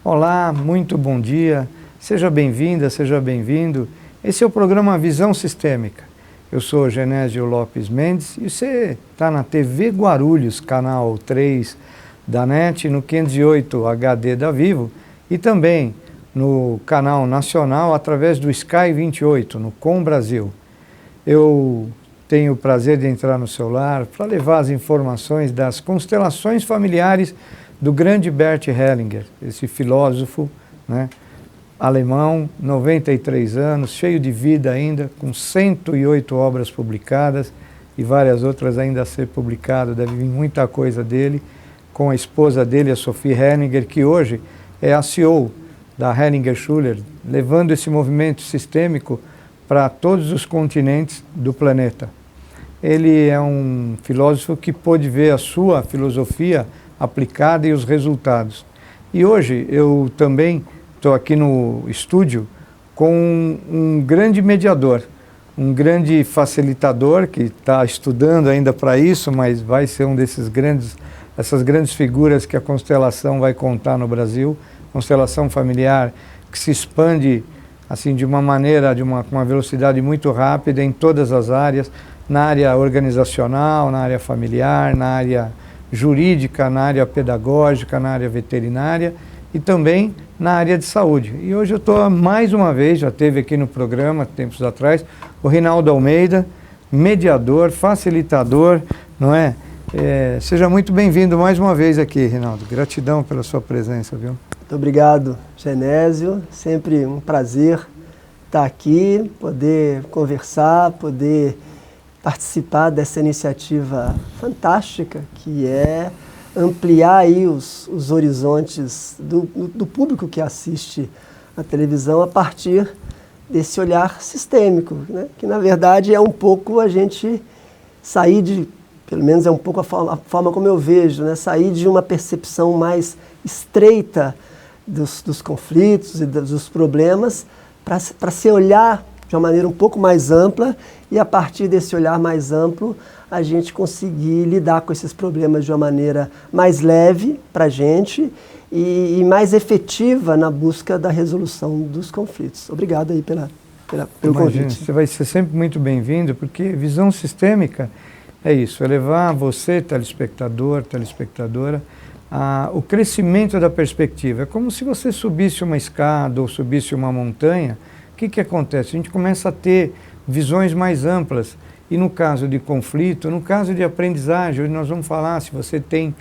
Olá, muito bom dia, seja bem-vinda, seja bem-vindo. Esse é o programa Visão Sistêmica. Eu sou Genésio Lopes Mendes e você está na TV Guarulhos, canal 3 da NET, no 508 HD da Vivo e também no canal nacional através do Sky 28, no Com Brasil. Eu tenho o prazer de entrar no seu lar para levar as informações das constelações familiares do grande Bert Hellinger, esse filósofo, né, alemão, 93 anos, cheio de vida ainda, com 108 obras publicadas e várias outras ainda a ser publicadas, deve vir muita coisa dele, com a esposa dele, a Sophie Hellinger, que hoje é a CEO da Hellinger Schuller, levando esse movimento sistêmico para todos os continentes do planeta. Ele é um filósofo que pôde ver a sua filosofia aplicada e os resultados. E hoje eu também estou aqui no estúdio com um grande mediador, um grande facilitador que está estudando ainda para isso, mas vai ser essas grandes figuras que a constelação vai contar no Brasil, constelação familiar que se expande assim de uma maneira, com uma velocidade muito rápida em todas as áreas, na área organizacional, na área familiar, na área jurídica, na área pedagógica, na área veterinária e também na área de saúde. E hoje eu estou mais uma vez, já esteve aqui no programa tempos atrás, o Rinaldo Almeida, mediador, facilitador, não é? Seja muito bem-vindo mais uma vez aqui, Rinaldo. Gratidão pela sua presença, viu? Muito obrigado, Genésio. Sempre um prazer estar aqui, poder conversar, poder participar dessa iniciativa fantástica que é ampliar aí os horizontes do público que assiste a televisão a partir desse olhar sistêmico, né? Que na verdade é um pouco a gente sair pelo menos é um pouco a forma como eu vejo, né? Sair de uma percepção mais estreita dos conflitos e dos problemas para se olhar de uma maneira um pouco mais ampla e a partir desse olhar mais amplo a gente conseguir lidar com esses problemas de uma maneira mais leve para a gente e mais efetiva na busca da resolução dos conflitos. Obrigado aí pelo convite. Você vai ser sempre muito bem-vindo, porque visão sistêmica é isso, é levar você, telespectador, telespectadora, o crescimento da perspectiva. É como se você subisse uma escada ou subisse uma montanha. O que acontece? A gente começa a ter visões mais amplas. E no caso de conflito, no caso de aprendizagem, hoje nós vamos falar se você tem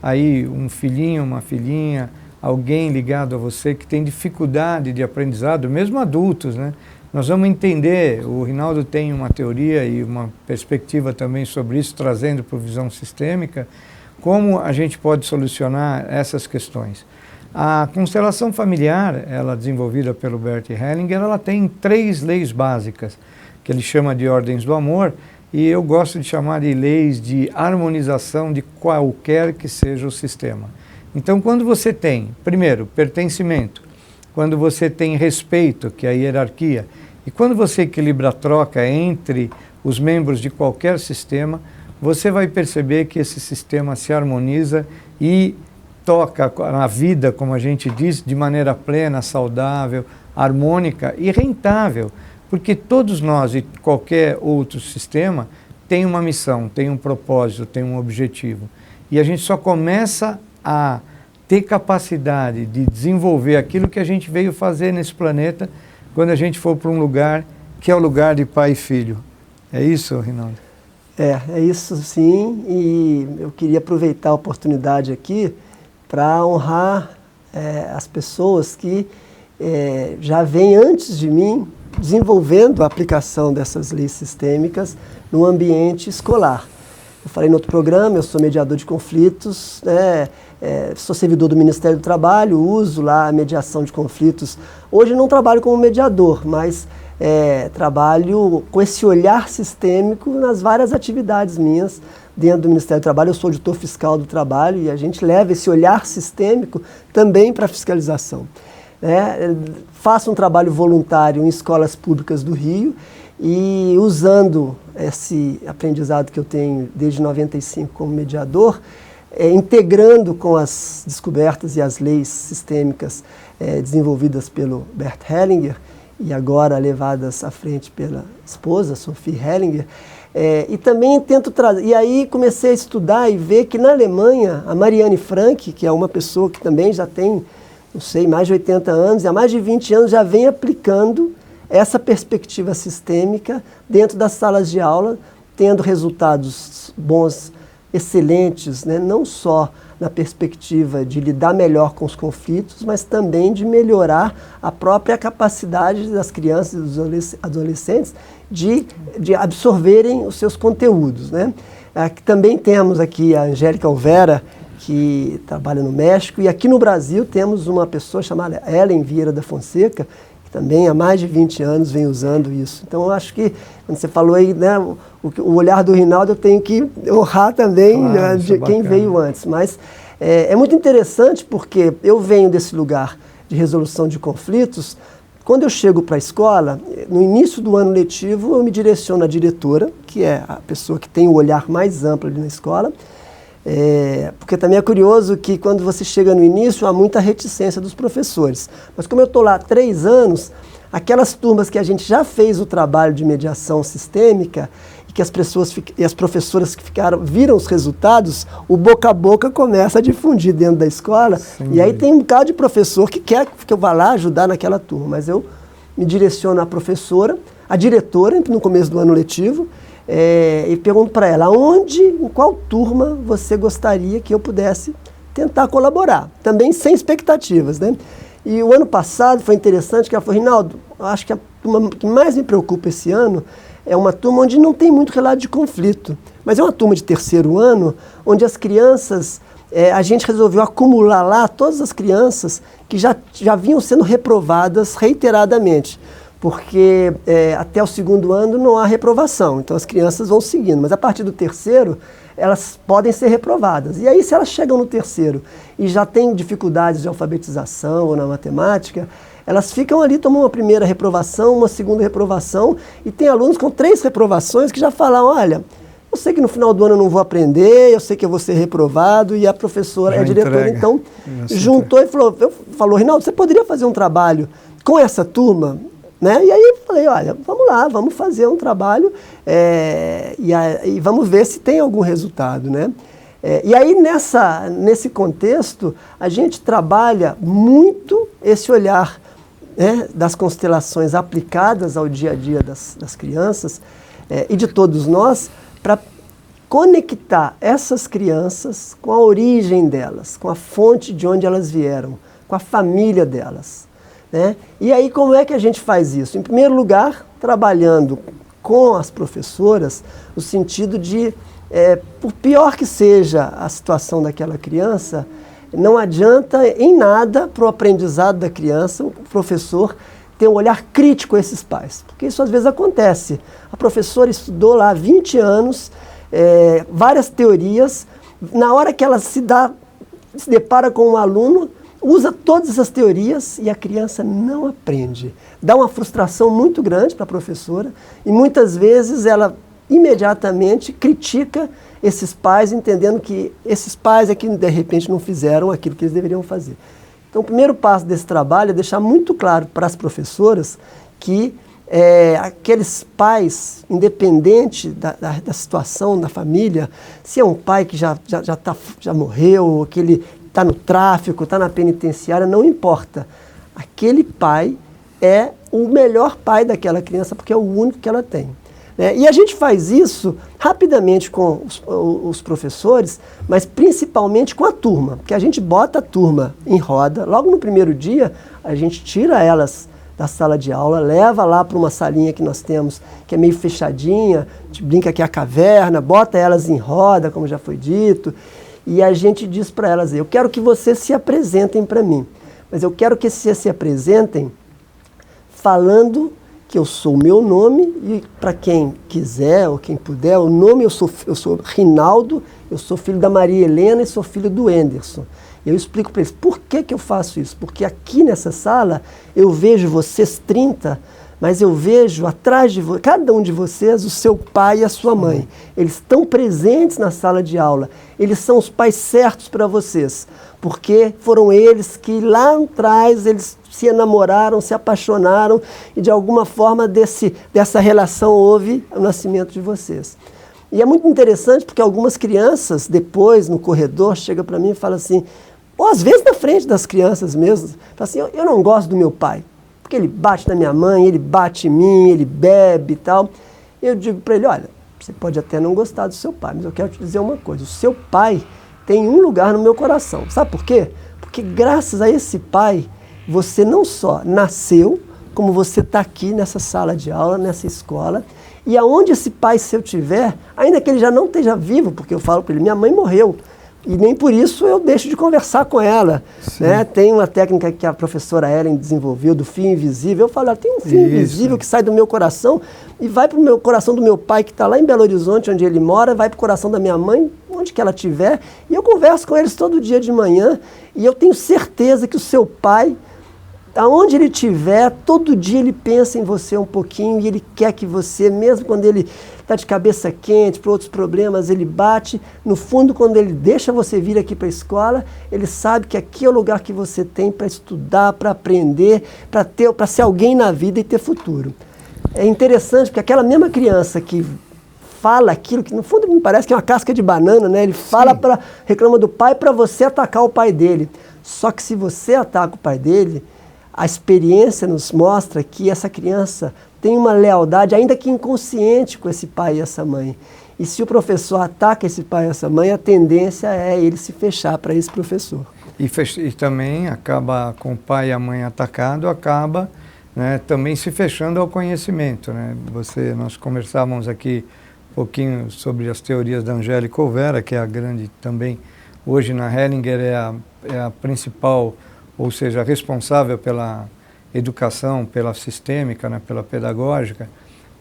aí um filhinho, uma filhinha, alguém ligado a você que tem dificuldade de aprendizado, mesmo adultos, né? Nós vamos entender, o Rinaldo tem uma teoria e uma perspectiva também sobre isso, trazendo para a visão sistêmica, como a gente pode solucionar essas questões. A constelação familiar, ela desenvolvida pelo Bert Hellinger, ela tem 3 leis básicas, que ele chama de ordens do amor, e eu gosto de chamar de leis de harmonização de qualquer que seja o sistema. Então, quando você tem, primeiro, pertencimento, quando você tem respeito, que é a hierarquia, e quando você equilibra a troca entre os membros de qualquer sistema, você vai perceber que esse sistema se harmoniza e toca a vida, como a gente diz, de maneira plena, saudável, harmônica e rentável. Porque todos nós e qualquer outro sistema tem uma missão, tem um propósito, tem um objetivo. E a gente só começa a ter capacidade de desenvolver aquilo que a gente veio fazer nesse planeta quando a gente for para um lugar que é o lugar de pai e filho. É isso, Rinaldo? É isso sim, e eu queria aproveitar a oportunidade aqui para honrar as pessoas que já vêm antes de mim desenvolvendo a aplicação dessas leis sistêmicas no ambiente escolar. Eu falei no outro programa, eu sou mediador de conflitos, sou servidor do Ministério do Trabalho, uso lá a mediação de conflitos. Hoje não trabalho como mediador, mas trabalho com esse olhar sistêmico nas várias atividades minhas dentro do Ministério do Trabalho. Eu sou auditor fiscal do trabalho e a gente leva esse olhar sistêmico também para a fiscalização. Faço um trabalho voluntário em escolas públicas do Rio e usando esse aprendizado que eu tenho desde 95 como mediador, integrando com as descobertas e as leis sistêmicas desenvolvidas pelo Bert Hellinger e agora levadas à frente pela esposa, Sophie Hellinger. E também tento trazer... E aí comecei a estudar e ver que na Alemanha, a Marianne Frank, que é uma pessoa que também já tem, não sei, mais de 80 anos, e há mais de 20 anos já vem aplicando essa perspectiva sistêmica dentro das salas de aula, tendo resultados bons, excelentes, né? Não só na perspectiva de lidar melhor com os conflitos, mas também de melhorar a própria capacidade das crianças e dos adolescentes de absorverem os seus conteúdos, né? Aqui também temos aqui a Angélica Olvera, que trabalha no México, e aqui no Brasil temos uma pessoa chamada Ellen Vieira da Fonseca, que também há mais de 20 anos vem usando isso. Então eu acho que, quando você falou aí, né, o olhar do Rinaldo, eu tenho que honrar também, claro, né, de quem veio antes. Mas é muito interessante porque eu venho desse lugar de resolução de conflitos. Quando eu chego para a escola, no início do ano letivo, eu me direciono à diretora, que é a pessoa que tem o olhar mais amplo ali na escola, porque também é curioso que quando você chega no início, há muita reticência dos professores. Mas como eu estou lá há 3 anos, aquelas turmas que a gente já fez o trabalho de mediação sistêmica e que as professoras que viram os resultados, o boca a boca começa a difundir dentro da escola. Sim. E aí tem um bocado de professor que quer que eu vá lá ajudar naquela turma. Mas eu me direciono à professora, à diretora, no começo do ano letivo, e pergunto para ela, em qual turma você gostaria que eu pudesse tentar colaborar? Também sem expectativas, né? E o ano passado foi interessante que ela falou, Rinaldo, acho que a turma que mais me preocupa esse ano é uma turma onde não tem muito relato de conflito, mas é uma turma de 3º ano, onde as crianças, a gente resolveu acumular lá todas as crianças que já vinham sendo reprovadas reiteradamente, porque até o 2º ano não há reprovação, então as crianças vão seguindo, mas a partir do 3º, elas podem ser reprovadas. E aí, se elas chegam no 3º e já têm dificuldades de alfabetização ou na matemática, elas ficam ali, tomam uma primeira reprovação, uma segunda reprovação, e tem alunos com 3 reprovações que já falam, olha, eu sei que no final do ano eu não vou aprender, eu sei que eu vou ser reprovado, e a professora, a diretora, então, juntou e falou, Rinaldo, você poderia fazer um trabalho com essa turma? Né? E aí eu falei, olha, vamos lá, vamos fazer um trabalho e vamos ver se tem algum resultado, né? E aí nesse contexto a gente trabalha muito esse olhar, né, das constelações aplicadas ao dia a dia das crianças e de todos nós para conectar essas crianças com a origem delas, com a fonte de onde elas vieram, com a família delas. Né? E aí como é que a gente faz isso? Em primeiro lugar, trabalhando com as professoras, no sentido de, por pior que seja a situação daquela criança, não adianta em nada para o aprendizado da criança o professor ter um olhar crítico a esses pais, porque isso às vezes acontece. A professora estudou lá há 20 anos, várias teorias, na hora que ela se depara com um aluno, usa todas essas teorias e a criança não aprende. Dá uma frustração muito grande para a professora e muitas vezes ela imediatamente critica esses pais, entendendo que esses pais é que de repente não fizeram aquilo que eles deveriam fazer. Então o primeiro passo desse trabalho é deixar muito claro para as professoras que aqueles pais, independente da situação da família, se é um pai que já morreu, ou que ele está no tráfico, está na penitenciária, não importa. Aquele pai é o melhor pai daquela criança, porque é o único que ela tem. Né? E a gente faz isso rapidamente com os professores, mas principalmente com a turma, porque a gente bota a turma em roda, logo no primeiro dia, a gente tira elas da sala de aula, leva lá para uma salinha que nós temos, que é meio fechadinha, a gente brinca que é a caverna, bota elas em roda, como já foi dito, e a gente diz para elas, eu quero que vocês se apresentem para mim, mas eu quero que vocês se apresentem falando que eu sou o meu nome, e para quem quiser ou quem puder, o nome eu sou Rinaldo, eu sou filho da Maria Helena e sou filho do Enderson. Eu explico para eles por que eu faço isso, porque aqui nessa sala eu vejo vocês 30 mas eu vejo atrás de cada um de vocês o seu pai e a sua mãe. Eles estão presentes na sala de aula. Eles são os pais certos para vocês, porque foram eles que lá atrás eles se enamoraram, se apaixonaram e de alguma forma dessa relação houve o nascimento de vocês. E é muito interessante porque algumas crianças depois no corredor chegam para mim e falam assim, ou às vezes na frente das crianças mesmo, falam assim, eu não gosto do meu pai. Porque ele bate na minha mãe, ele bate em mim, ele bebe e tal. Eu digo para ele, olha, você pode até não gostar do seu pai, mas eu quero te dizer uma coisa, o seu pai tem um lugar no meu coração. Sabe por quê? Porque graças a esse pai, você não só nasceu, como você está aqui nessa sala de aula, nessa escola, e aonde esse pai seu tiver, ainda que ele já não esteja vivo, porque eu falo para ele, minha mãe morreu, e nem por isso eu deixo de conversar com ela. Né? Tem uma técnica que a professora Ellen desenvolveu, do fio invisível. Eu falo, tem um fio invisível que sai do meu coração e vai para o coração do meu pai, que está lá em Belo Horizonte, onde ele mora, vai para o coração da minha mãe, onde que ela estiver, e eu converso com eles todo dia de manhã, e eu tenho certeza que o seu pai, aonde ele estiver, todo dia ele pensa em você um pouquinho, e ele quer que você, mesmo quando ele está de cabeça quente, por outros problemas, ele bate. No fundo, quando ele deixa você vir aqui para a escola, ele sabe que aqui é o lugar que você tem para estudar, para aprender, para ser alguém na vida e ter futuro. É interessante, porque aquela mesma criança que fala aquilo, que no fundo me parece que é uma casca de banana, né? Ele fala, reclama do pai para você atacar o pai dele. Só que se você ataca o pai dele, a experiência nos mostra que essa criança tem uma lealdade, ainda que inconsciente, com esse pai e essa mãe. E se o professor ataca esse pai e essa mãe, a tendência é ele se fechar para esse professor. E também acaba, com o pai e a mãe atacado, acaba, né, também se fechando ao conhecimento. Né? Nós conversávamos aqui um pouquinho sobre as teorias da Angélica Overa, que é a grande também, hoje na Hellinger é a principal, ou seja, responsável pela educação, pela sistêmica, né, pela pedagógica.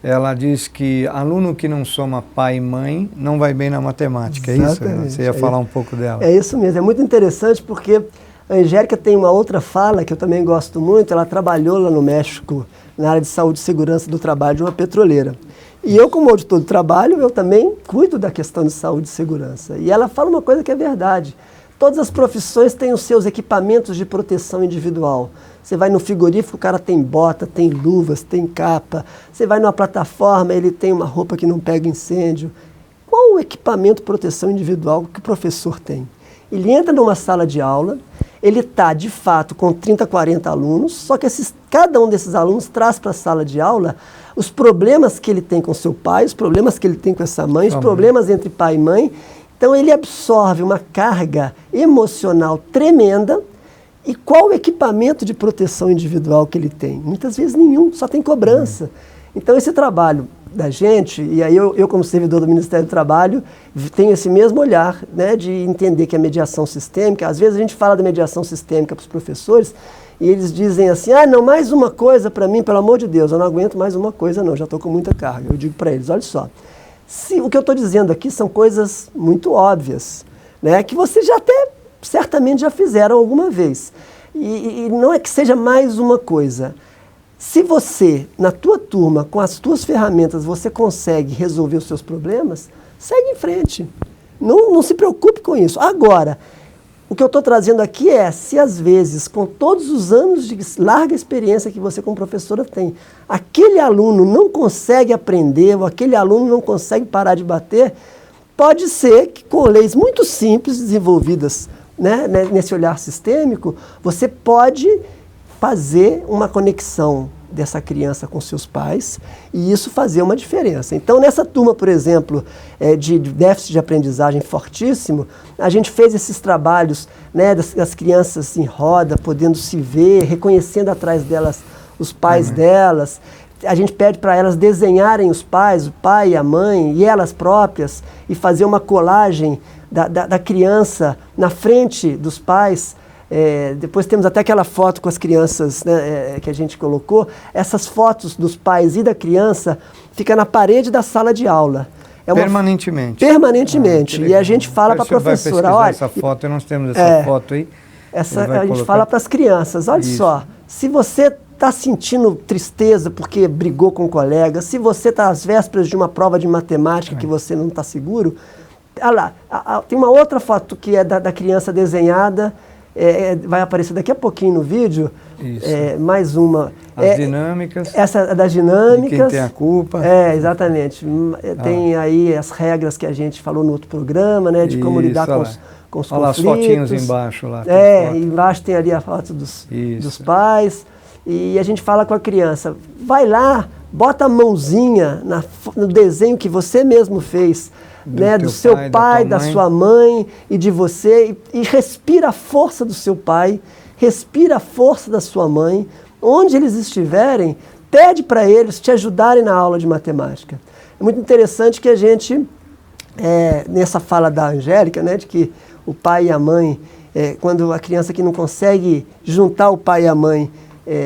Ela diz que aluno que não soma pai e mãe não vai bem na matemática. Exatamente. É isso? Você ia falar um pouco dela. É isso mesmo, é muito interessante porque a Angélica tem uma outra fala que eu também gosto muito. Ela trabalhou lá no México, na área de saúde e segurança do trabalho de uma petroleira. E eu, como auditor do trabalho, eu também cuido da questão de saúde e segurança. E ela fala uma coisa que é verdade. Todas as profissões têm os seus equipamentos de proteção individual. Você vai no frigorífico, o cara tem bota, tem luvas, tem capa. Você vai numa plataforma, ele tem uma roupa que não pega incêndio. Qual o equipamento de proteção individual que o professor tem? Ele entra numa sala de aula, ele está, de fato, com 30, 40 alunos, só que cada um desses alunos traz para a sala de aula os problemas que ele tem com seu pai, os problemas que ele tem com essa mãe, os problemas entre pai e mãe. Então ele absorve uma carga emocional tremenda. E qual o equipamento de proteção individual que ele tem? Muitas vezes nenhum, só tem cobrança. Então esse trabalho da gente, e aí eu como servidor do Ministério do Trabalho, tenho esse mesmo olhar, né, de entender que a mediação sistêmica, às vezes a gente fala da mediação sistêmica para os professores, e eles dizem assim, não, mais uma coisa para mim, pelo amor de Deus, eu não aguento mais uma coisa não, já estou com muita carga. Eu digo para eles, olha só, o que eu estou dizendo aqui são coisas muito óbvias, né, que vocês já até certamente já fizeram alguma vez. E não é que seja mais uma coisa. Se você, na tua turma, com as tuas ferramentas, você consegue resolver os seus problemas, segue em frente. Não se preocupe com isso. Agora, o que eu estou trazendo aqui é, se às vezes, com todos os anos de larga experiência que você como professora tem, aquele aluno não consegue aprender, ou aquele aluno não consegue parar de bater, pode ser que com leis muito simples desenvolvidas, né, nesse olhar sistêmico, você pode fazer uma conexão dessa criança com seus pais e isso fazer uma diferença. Então, nessa turma, por exemplo, de déficit de aprendizagem fortíssimo, a gente fez esses trabalhos, né, das crianças em roda, podendo se ver, reconhecendo atrás delas os pais delas. A gente pede para elas desenharem os pais, o pai e a mãe, e elas próprias, e fazer uma colagem da criança na frente dos pais. Depois temos até aquela foto com as crianças, né, que a gente colocou. Essas fotos dos pais e da criança ficam na parede da sala de aula. Permanentemente. Permanentemente. E a gente fala para a professora, olha... essa foto, nós temos essa foto aí. A gente fala para as crianças, olha só, se você está sentindo tristeza porque brigou com um colega, se você está às vésperas de uma prova de matemática que você não está seguro, olha lá, tem uma outra foto que é da criança desenhada, vai aparecer daqui a pouquinho no vídeo, mais uma. As dinâmicas. Essa é das dinâmicas. De quem tem a culpa. Exatamente. Tem aí as regras que a gente falou no outro programa, né, de como lidar com os conflitos. Olha lá as fotinhos embaixo lá. Embaixo tem ali a foto dos pais. E a gente fala com a criança, vai lá, bota a mãozinha no desenho que você mesmo fez, do seu pai, da sua mãe e de você, e respira a força do seu pai, respira a força da sua mãe. Onde eles estiverem, pede para eles te ajudarem na aula de matemática. É muito interessante que a gente, nessa fala da Angélica, né, de que o pai e a mãe, quando a criança que não consegue juntar o pai e a mãe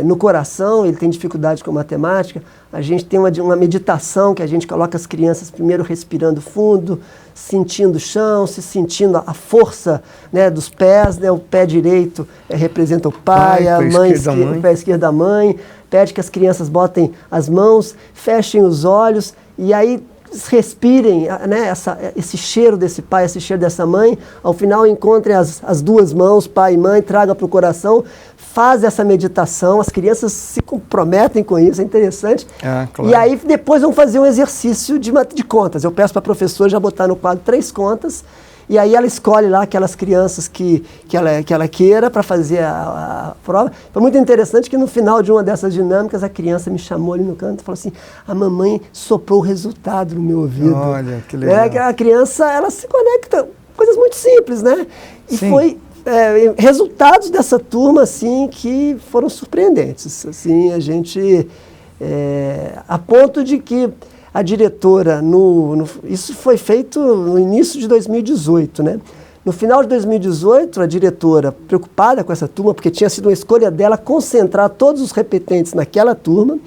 no coração, ele tem dificuldade com matemática, a gente tem uma meditação que a gente coloca as crianças primeiro respirando fundo, sentindo o chão, se sentindo a força, né, dos pés, né, o pé direito representa o pai, a mãe o pé esquerdo da mãe, pede que as crianças botem as mãos, fechem os olhos e aí respirem, né, esse cheiro desse pai, esse cheiro dessa mãe, ao final encontrem as duas mãos, pai e mãe, traga para o coração, faz essa meditação, as crianças se comprometem com isso, é interessante. Claro. E aí depois vão fazer um exercício de contas. Eu peço para a professora já botar no quadro 3 contas, e aí ela escolhe lá aquelas crianças que ela queira para fazer a prova. Foi muito interessante que no final de uma dessas dinâmicas, a criança me chamou ali no canto e falou assim, a mamãe soprou o resultado no meu ouvido. Olha, que legal. A criança, ela se conecta, coisas muito simples, né? E Sim. foi resultados dessa turma, assim, que foram surpreendentes. Assim, a gente, a ponto de que a diretora, isso foi feito no início de 2018, né? No final de 2018, a diretora, preocupada com essa turma, porque tinha sido uma escolha dela concentrar todos os repetentes naquela turma,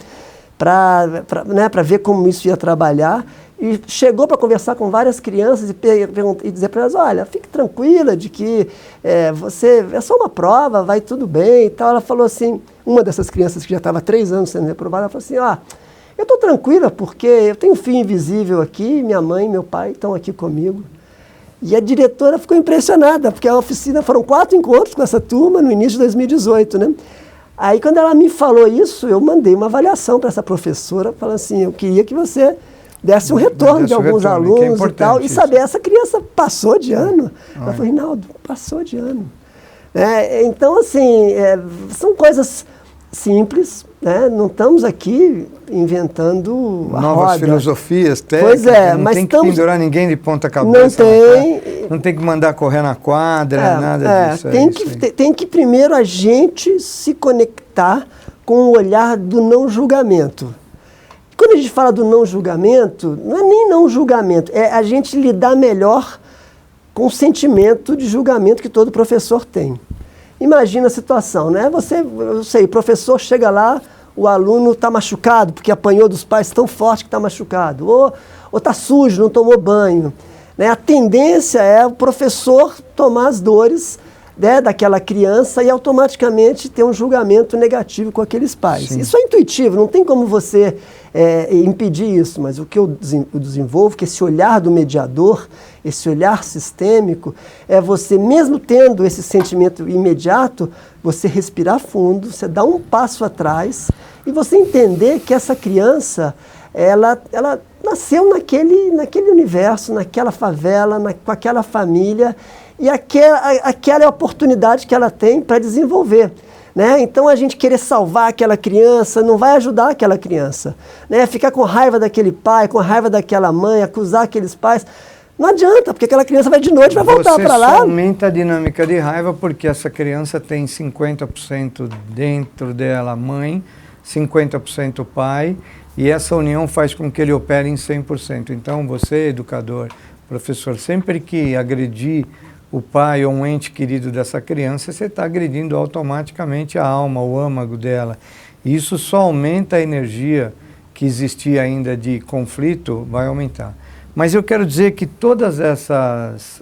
para ver como isso ia trabalhar, e chegou para conversar com várias crianças e dizer para elas, olha, fique tranquila de que é só uma prova, vai tudo bem e tal. Ela falou assim, uma dessas crianças que já estava há 3 anos sendo reprovada, ela falou assim, eu estou tranquila porque eu tenho um fio invisível aqui, minha mãe e meu pai estão aqui comigo. E a diretora ficou impressionada, porque a oficina, foram 4 encontros com essa turma no início de 2018, né? Aí quando ela me falou isso, eu mandei uma avaliação para essa professora, falando assim, eu queria que você desse um retorno de alguns alunos e tal, e saber, essa criança passou de ano. Ela falou, Rinaldo, passou de ano. Então, assim, são coisas simples, né? Não estamos aqui inventando a novas roda. Filosofias, técnicas, não tem que pendurar ninguém de ponta cabeça. Não tem que mandar correr na quadra, nada disso. Tem que primeiro a gente se conectar com o olhar do não julgamento. Quando a gente fala do não julgamento, não é nem não julgamento, é a gente lidar melhor com o sentimento de julgamento que todo professor tem. Imagina a situação, né? O professor chega lá, o aluno está machucado, porque apanhou dos pais tão forte que está machucado, ou está sujo, não tomou banho. Né? A tendência é o professor tomar as dores, né, daquela criança e automaticamente ter um julgamento negativo com aqueles pais. Sim. Isso é intuitivo, não tem como você impedir isso, mas o que eu desenvolvo, que esse olhar do mediador, esse olhar sistêmico, é você, mesmo tendo esse sentimento imediato, você respirar fundo, você dar um passo atrás e você entender que essa criança, ela nasceu naquele universo, naquela favela, com aquela família, e aquela é a oportunidade que ela tem para desenvolver. Né? Então a gente querer salvar aquela criança não vai ajudar aquela criança. Né? Ficar com raiva daquele pai, com raiva daquela mãe, acusar aqueles pais, não adianta, porque aquela criança vai de noite, vai voltar para lá. Você aumenta a dinâmica de raiva porque essa criança tem 50% dentro dela mãe, 50% pai, e essa união faz com que ele opere em 100%. Então você, educador, professor, sempre que agredir o pai ou um ente querido dessa criança, você está agredindo automaticamente a alma, o âmago dela. E isso só aumenta a energia que existia ainda de conflito, vai aumentar. Mas eu quero dizer que todas essas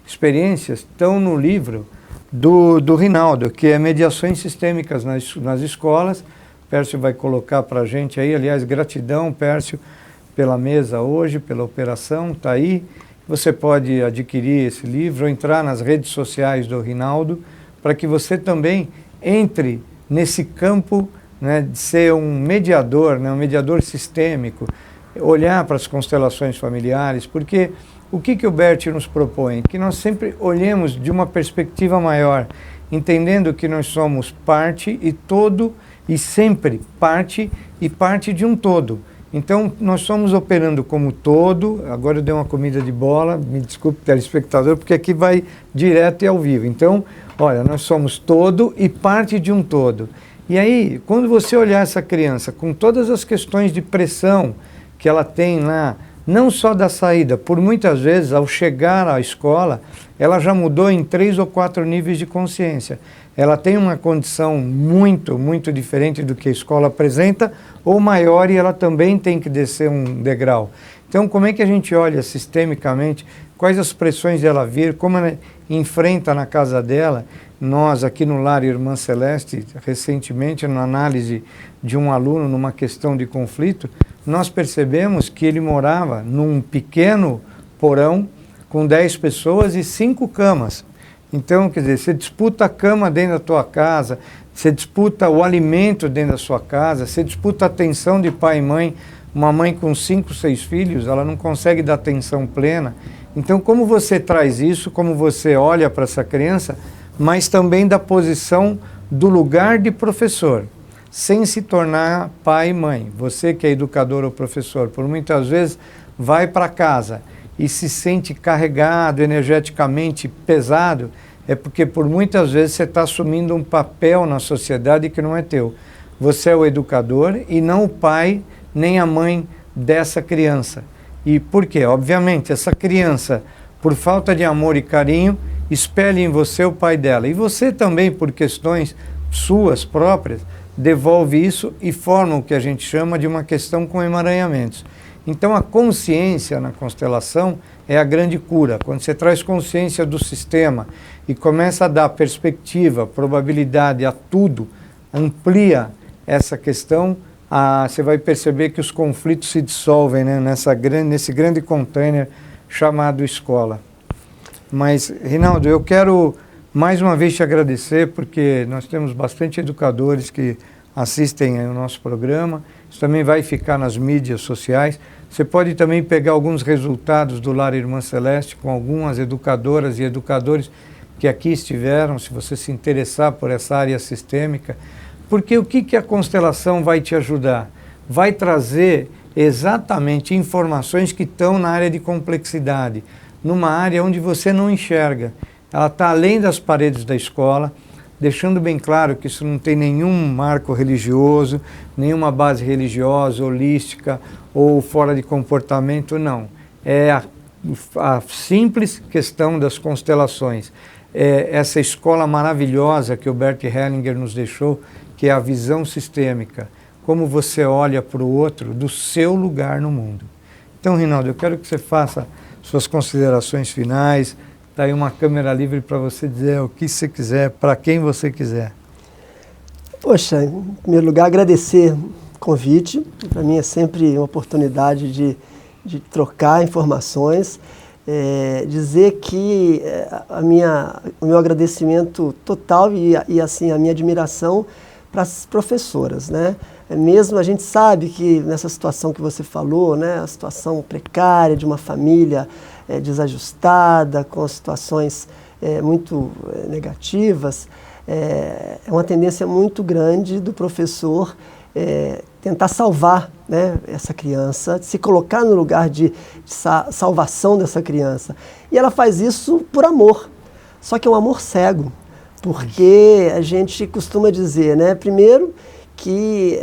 experiências estão no livro do Rinaldo, que é Mediações Sistêmicas nas Escolas, Pércio vai colocar para a gente aí. Aliás, gratidão, Pércio, pela mesa hoje, pela operação, está aí. Você pode adquirir esse livro ou entrar nas redes sociais do Rinaldo para que você também entre nesse campo, né, de ser um mediador, né, um mediador sistêmico, olhar para as constelações familiares, porque o que o Bert nos propõe? Que nós sempre olhemos de uma perspectiva maior, entendendo que nós somos parte e todo, e sempre parte e parte de um todo. Então, nós somos operando como todo. Agora eu dei uma comida de bola, me desculpe, telespectador, porque aqui vai direto e ao vivo. Então, olha, nós somos todo e parte de um todo. E aí, quando você olhar essa criança com todas as questões de pressão que ela tem lá, não só da saída, por muitas vezes, ao chegar à escola, ela já mudou em 3 ou 4 níveis de consciência. Ela tem uma condição muito, muito diferente do que a escola apresenta, ou maior, e ela também tem que descer um degrau. Então, como é que a gente olha sistemicamente, quais as pressões dela vir, como ela enfrenta na casa dela? Nós, aqui no Lar Irmã Celeste, recentemente, na análise de um aluno numa questão de conflito, nós percebemos que ele morava num pequeno porão com 10 pessoas e 5 camas. Então, quer dizer, você disputa a cama dentro da tua casa, você disputa o alimento dentro da sua casa, você disputa a atenção de pai e mãe. Uma mãe com 5, 6 filhos, ela não consegue dar atenção plena. Então, como você traz isso, como você olha para essa criança, mas também da posição do lugar de professor, sem se tornar pai e mãe. Você que é educador ou professor, por muitas vezes vai para casa e se sente carregado, energeticamente pesado, é porque por muitas vezes você está assumindo um papel na sociedade que não é teu. Você é o educador e não o pai nem a mãe dessa criança. E por quê? Obviamente, essa criança, por falta de amor e carinho, espelha em você o pai dela. E você também, por questões suas próprias, devolve isso e forma o que a gente chama de uma questão com emaranhamentos. Então, a consciência na constelação é a grande cura. Quando você traz consciência do sistema e começa a dar perspectiva, probabilidade a tudo, amplia essa questão, você vai perceber que os conflitos se dissolvem, né, nesse grande container chamado escola. Mas, Rinaldo, eu quero mais uma vez te agradecer, porque nós temos bastante educadores que assistem ao nosso programa. Isso também vai ficar nas mídias sociais. Você pode também pegar alguns resultados do Lar Irmã Celeste com algumas educadoras e educadores que aqui estiveram, se você se interessar por essa área sistêmica. Porque o que a constelação vai te ajudar? Vai trazer exatamente informações que estão na área de complexidade, numa área onde você não enxerga. Ela está além das paredes da escola, deixando bem claro que isso não tem nenhum marco religioso, nenhuma base religiosa, holística ou fora de comportamento, não. É a simples questão das constelações. É essa escola maravilhosa que o Bert Hellinger nos deixou, que é a visão sistêmica. Como você olha para o outro do seu lugar no mundo. Então, Rinaldo, eu quero que você faça suas considerações finais. Está aí uma câmera livre para você dizer o que você quiser, para quem você quiser. Poxa, em primeiro lugar, agradecer o convite. Para mim é sempre uma oportunidade de trocar informações. Dizer que o meu agradecimento total e assim, a minha admiração para as professoras, né? Mesmo a gente sabe que nessa situação que você falou, né, a situação precária de uma família desajustada, com situações muito negativas, é uma tendência muito grande do professor tentar salvar, né, essa criança, se colocar no lugar de salvação dessa criança. E ela faz isso por amor, só que é um amor cego, porque a gente costuma dizer, né, primeiro, que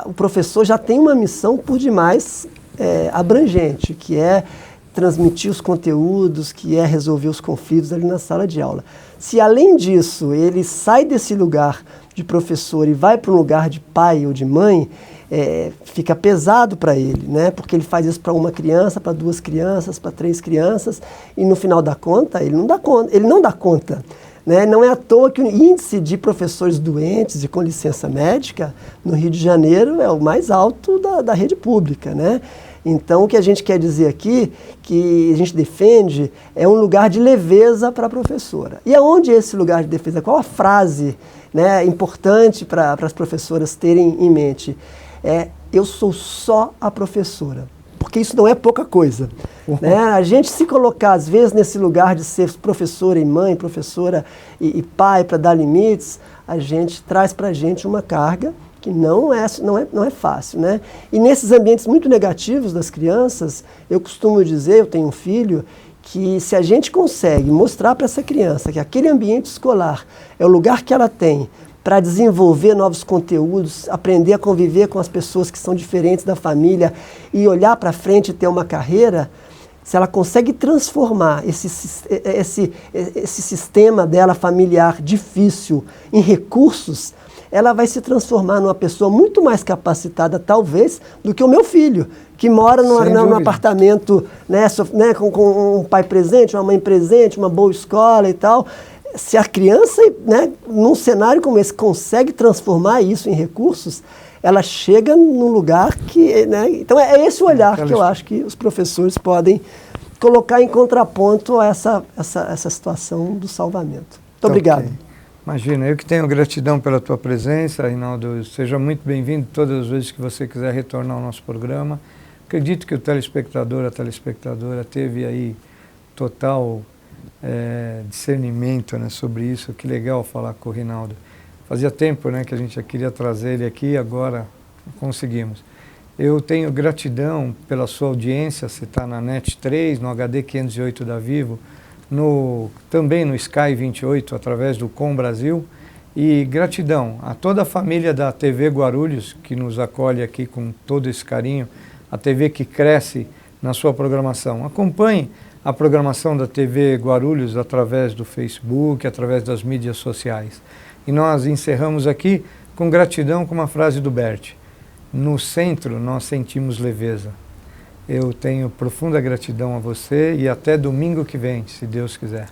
o professor já tem uma missão por demais abrangente, que é transmitir os conteúdos, que é resolver os conflitos ali na sala de aula. Se além disso ele sai desse lugar de professor e vai para um lugar de pai ou de mãe, fica pesado para ele, né? Porque ele faz isso para uma criança, para 2 crianças, para 3 crianças, e no final da conta, ele não dá conta. né? Não é à toa que o índice de professores doentes e com licença médica no Rio de Janeiro é o mais alto da rede pública, né? Então, o que a gente quer dizer aqui, que a gente defende, é um lugar de leveza para a professora. E aonde é esse lugar de defesa? Qual a frase, né, importante para as professoras terem em mente? Eu sou só a professora. Porque isso não é pouca coisa. Né? A gente se colocar, às vezes, nesse lugar de ser professora e mãe, professora e pai para dar limites, a gente traz para a gente uma carga que não é fácil, né? E nesses ambientes muito negativos das crianças, eu costumo dizer, eu tenho um filho, que se a gente consegue mostrar para essa criança que aquele ambiente escolar é o lugar que ela tem para desenvolver novos conteúdos, aprender a conviver com as pessoas que são diferentes da família e olhar para frente e ter uma carreira, se ela consegue transformar esse sistema dela familiar difícil em recursos, ela vai se transformar numa pessoa muito mais capacitada, talvez, do que o meu filho, que mora num apartamento, né, com um pai presente, uma mãe presente, uma boa escola e tal. Se a criança, né, num cenário como esse, consegue transformar isso em recursos, ela chega num lugar que... Né, então é esse o olhar que eu acho que os professores podem colocar em contraponto a essa situação do salvamento. Muito obrigado. Okay. Imagina, eu que tenho gratidão pela tua presença, Reinaldo. Seja muito bem-vindo todas as vezes que você quiser retornar ao nosso programa. Acredito que o telespectador, a telespectadora teve aí total discernimento, né, sobre isso. Que legal falar com o Reinaldo. Fazia tempo, né, que a gente já queria trazer ele aqui, agora conseguimos. Eu tenho gratidão pela sua audiência, você está na NET 3, no HD 508 da Vivo, também no Sky 28, através do Com Brasil, e gratidão a toda a família da TV Guarulhos, que nos acolhe aqui com todo esse carinho, a TV que cresce na sua programação. Acompanhe a programação da TV Guarulhos através do Facebook, através das mídias sociais. E nós encerramos aqui com gratidão com uma frase do Bert: no centro nós sentimos leveza. Eu tenho profunda gratidão a você e até domingo que vem, se Deus quiser.